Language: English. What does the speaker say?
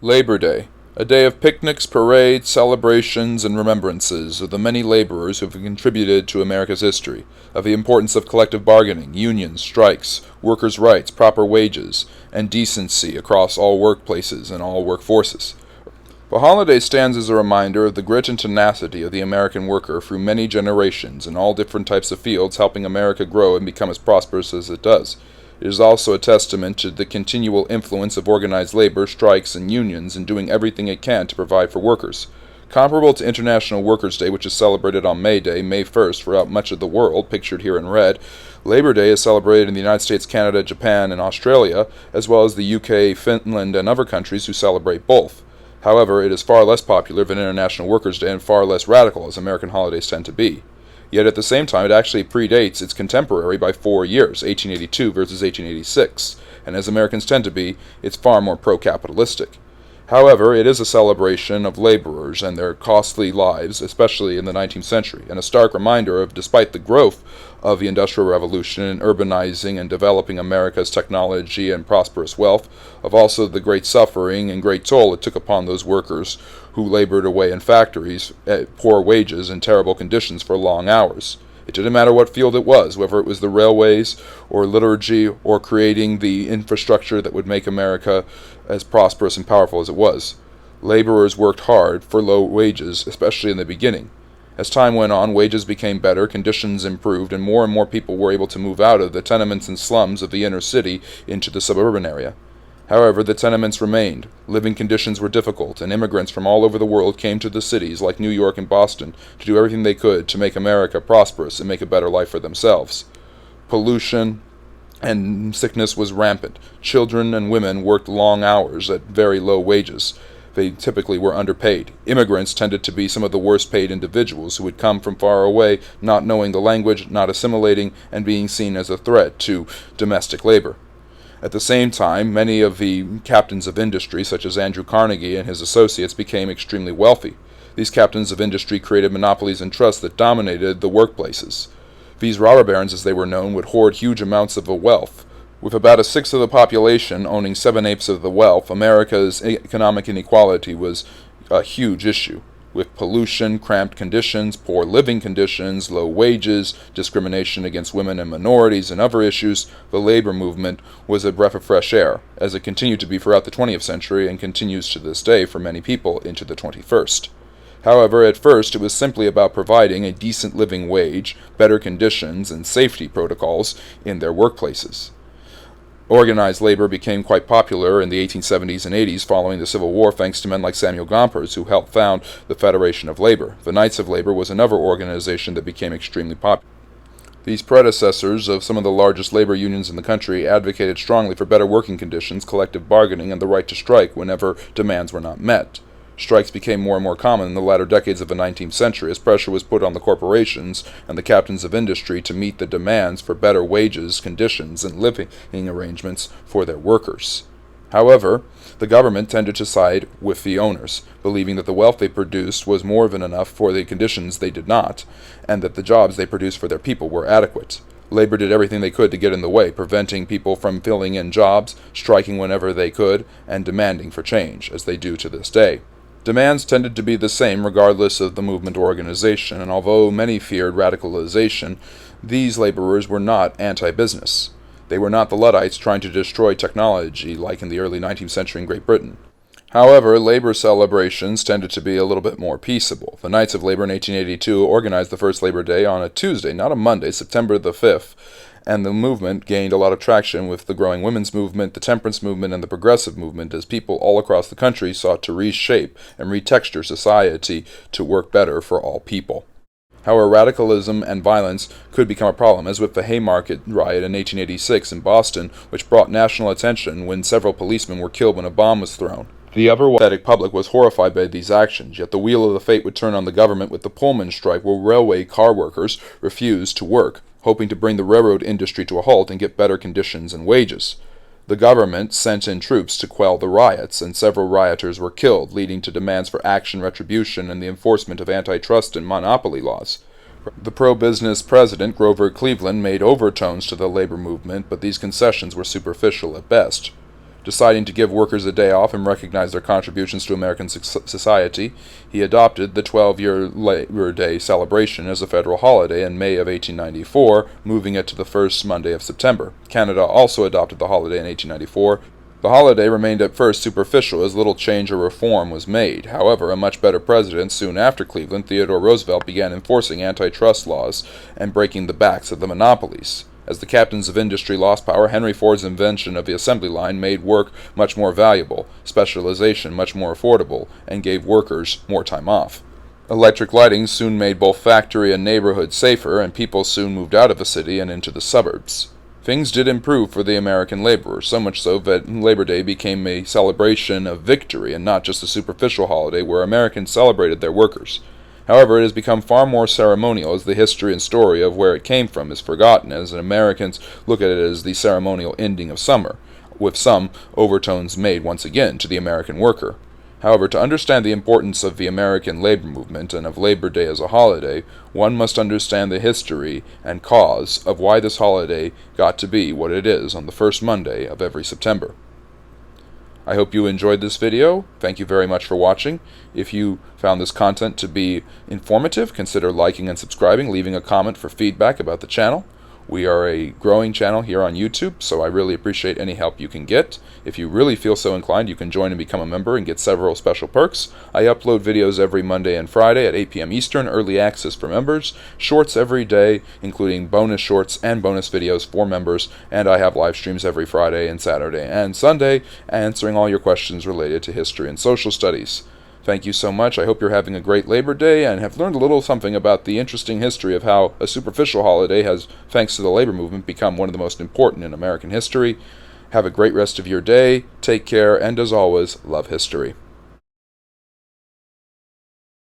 Labor Day, a day of picnics, parades, celebrations, and remembrances of the many laborers who have contributed to America's history, of the importance of collective bargaining, unions, strikes, workers' rights, proper wages, and decency across all workplaces and all workforces. The holiday stands as a reminder of the grit and tenacity of the American worker through many generations in all different types of fields, helping America grow and become as prosperous as it does. It is also a testament to the continual influence of organized labor, strikes, and unions in doing everything it can to provide for workers. Comparable to International Workers' Day, which is celebrated on May Day, May 1st, throughout much of the world, pictured here in red, Labor Day is celebrated in the United States, Canada, Japan, and Australia, as well as the UK, Finland, and other countries who celebrate both. However, it is far less popular than International Workers' Day and far less radical as American holidays tend to be. Yet at the same time, it actually predates its contemporary by 4 years, 1882 versus 1886, and as Americans tend to be, it's far more pro-capitalistic. However, it is a celebration of laborers and their costly lives, especially in the 19th century, and a stark reminder of, despite the growth of the Industrial Revolution in urbanizing and developing America's technology and prosperous wealth, of also the great suffering and great toll it took upon those workers who labored away in factories at poor wages and terrible conditions for long hours. It didn't matter what field it was, whether it was the railways or liturgy or creating the infrastructure that would make America as prosperous and powerful as it was. Laborers worked hard for low wages, especially in the beginning. As time went on, wages became better, conditions improved, and more people were able to move out of the tenements and slums of the inner city into the suburban area. However, the tenements remained. Living conditions were difficult, and immigrants from all over the world came to the cities like New York and Boston to do everything they could to make America prosperous and make a better life for themselves. Pollution and sickness was rampant. Children and women worked long hours at very low wages. They typically were underpaid. Immigrants tended to be some of the worst paid individuals who would come from far away, not knowing the language, not assimilating, and being seen as a threat to domestic labor. At the same time, many of the captains of industry, such as Andrew Carnegie and his associates, became extremely wealthy. These captains of industry created monopolies and trusts that dominated the workplaces. These robber barons, as they were known, would hoard huge amounts of the wealth. With about a sixth of the population owning 7/8 of the wealth, America's economic inequality was a huge issue. With pollution, cramped conditions, poor living conditions, low wages, discrimination against women and minorities, and other issues, the labor movement was a breath of fresh air, as it continued to be throughout the 20th century and continues to this day for many people into the 21st. However, at first it was simply about providing a decent living wage, better conditions, and safety protocols in their workplaces. Organized labor became quite popular in the 1870s and 80s following the Civil War thanks to men like Samuel Gompers, who helped found the Federation of Labor. The Knights of Labor was another organization that became extremely popular. These predecessors of some of the largest labor unions in the country advocated strongly for better working conditions, collective bargaining, and the right to strike whenever demands were not met. Strikes became more and more common in the latter decades of the 19th century as pressure was put on the corporations and the captains of industry to meet the demands for better wages, conditions, and living arrangements for their workers. However, the government tended to side with the owners, believing that the wealth they produced was more than enough for the conditions they did not, and that the jobs they produced for their people were adequate. Labor did everything they could to get in the way, preventing people from filling in jobs, striking whenever they could, and demanding for change, as they do to this day. Demands tended to be the same regardless of the movement or organization, and although many feared radicalization, these laborers were not anti-business. They were not the Luddites trying to destroy technology like in the early 19th century in Great Britain. However, labor celebrations tended to be a little bit more peaceable. The Knights of Labor in 1882 organized the first Labor Day on a Tuesday, not a Monday, September the 5th, and the movement gained a lot of traction with the growing women's movement, the temperance movement, and the progressive movement as people all across the country sought to reshape and retexture society to work better for all people. However, radicalism and violence could become a problem, as with the Haymarket riot in 1886 in Boston, which brought national attention when several policemen were killed when a bomb was thrown. The sympathetic public was horrified by these actions, yet the wheel of the fate would turn on the government with the Pullman strike, where railway car workers refused to work, hoping to bring the railroad industry to a halt and get better conditions and wages. The government sent in troops to quell the riots, and several rioters were killed, leading to demands for action, retribution, and the enforcement of antitrust and monopoly laws. The pro-business president, Grover Cleveland, made overtones to the labor movement, but these concessions were superficial at best. Deciding to give workers a day off and recognize their contributions to American society, he adopted the 12-year Labor Day celebration as a federal holiday in May of 1894, moving it to the first Monday of September. Canada also adopted the holiday in 1894. The holiday remained at first superficial as little change or reform was made. However, a much better president soon after Cleveland, Theodore Roosevelt, began enforcing antitrust laws and breaking the backs of the monopolies. As the captains of industry lost power, Henry Ford's invention of the assembly line made work much more valuable, specialization much more affordable, and gave workers more time off. Electric lighting soon made both factory and neighborhood safer, and people soon moved out of the city and into the suburbs. Things did improve for the American laborer, so much so that Labor Day became a celebration of victory and not just a superficial holiday where Americans celebrated their workers. However, it has become far more ceremonial as the history and story of where it came from is forgotten, as Americans look at it as the ceremonial ending of summer, with some overtones made once again to the American worker. However, to understand the importance of the American labor movement and of Labor Day as a holiday, one must understand the history and cause of why this holiday got to be what it is on the first Monday of every September. I hope you enjoyed this video. Thank you very much for watching. If you found this content to be informative, consider liking and subscribing, leaving a comment for feedback about the channel. We are a growing channel here on YouTube, so I really appreciate any help you can get. If you really feel so inclined, you can join and become a member and get several special perks. I upload videos every Monday and Friday at 8 p.m. Eastern, early access for members, shorts every day, including bonus shorts and bonus videos for members, and I have live streams every Friday and Saturday and Sunday, answering all your questions related to history and social studies. Thank you so much. I hope you're having a great Labor Day and have learned a little something about the interesting history of how a superficial holiday has, thanks to the labor movement, become one of the most important in American history. Have a great rest of your day. Take care, and as always, love history.